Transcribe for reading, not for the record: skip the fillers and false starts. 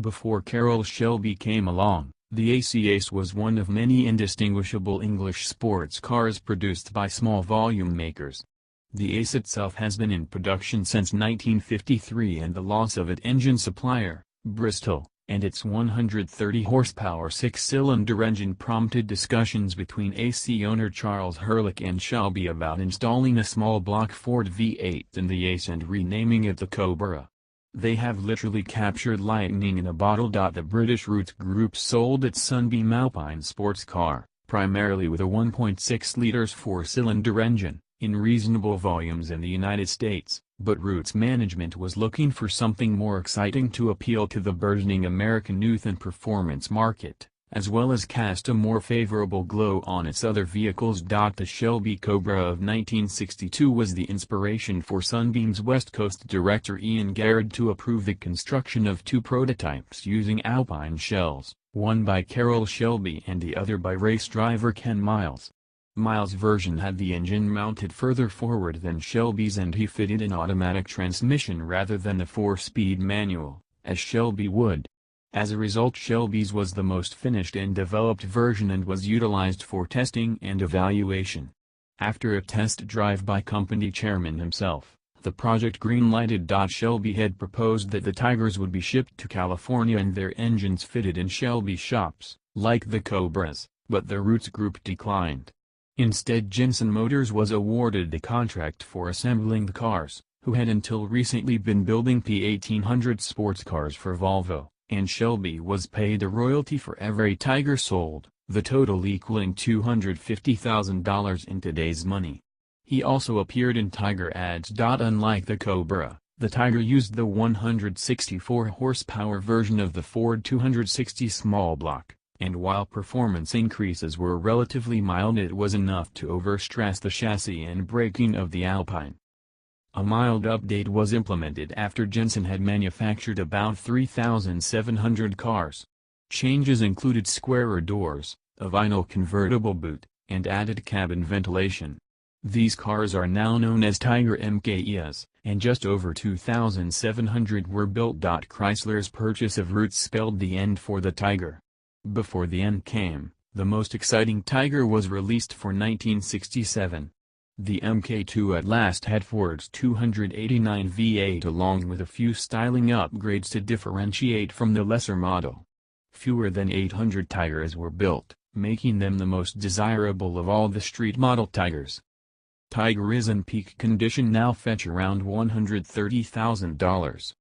Before Carroll Shelby came along, the AC Ace was one of many indistinguishable English sports cars produced by small volume makers. The Ace itself has been in production since 1953, and the loss of its engine supplier, Bristol, and its 130 horsepower six-cylinder engine prompted discussions between AC owner Charles Hurlick and Shelby about installing a small block Ford V8 in the Ace and renaming it the Cobra. They have literally captured lightning in a bottle. The British Roots Group sold its Sunbeam Alpine sports car, primarily with a 1.6 liters four-cylinder engine, in reasonable volumes in the United States, but Roots management was looking for something more exciting to appeal to the burgeoning American youth and performance market, as well as cast a more favorable glow on its other vehicles. The Shelby Cobra of 1962 was the inspiration for Sunbeam's West Coast director Ian Garrard to approve the construction of two prototypes using Alpine shells, one by Carroll Shelby and the other by race driver Ken Miles. Miles' version had the engine mounted further forward than Shelby's, and he fitted an automatic transmission rather than a four-speed manual, as Shelby would. As a result, Shelby's was the most finished and developed version and was utilized for testing and evaluation. After a test drive by company chairman himself, the project green-lighted. Shelby had proposed that the Tigers would be shipped to California and their engines fitted in Shelby shops, like the Cobras, but the Roots Group declined. Instead, Jensen Motors was awarded the contract for assembling the cars, who had until recently been building P1800 sports cars for Volvo, and Shelby was paid a royalty for every Tiger sold, the total equaling $250,000 in today's money. He also appeared in Tiger ads. Unlike the Cobra, the Tiger used the 164 horsepower version of the Ford 260 small block, and while performance increases were relatively mild, it was enough to overstress the chassis and braking of the Alpine. A mild update was implemented after Jensen had manufactured about 3,700 cars. Changes included squarer doors, a vinyl convertible boot, and added cabin ventilation. These cars are now known as Tiger MKEs, and just over 2,700 were built. Chrysler's purchase of Roots spelled the end for the Tiger. Before the end came, the most exciting Tiger was released for 1967. The Mk2 at last had Ford's 289 V8 along with a few styling upgrades to differentiate from the lesser model. Fewer than 800 Tigers were built, making them the most desirable of all the street model Tigers. Tiger is in peak condition now, fetch around $130,000.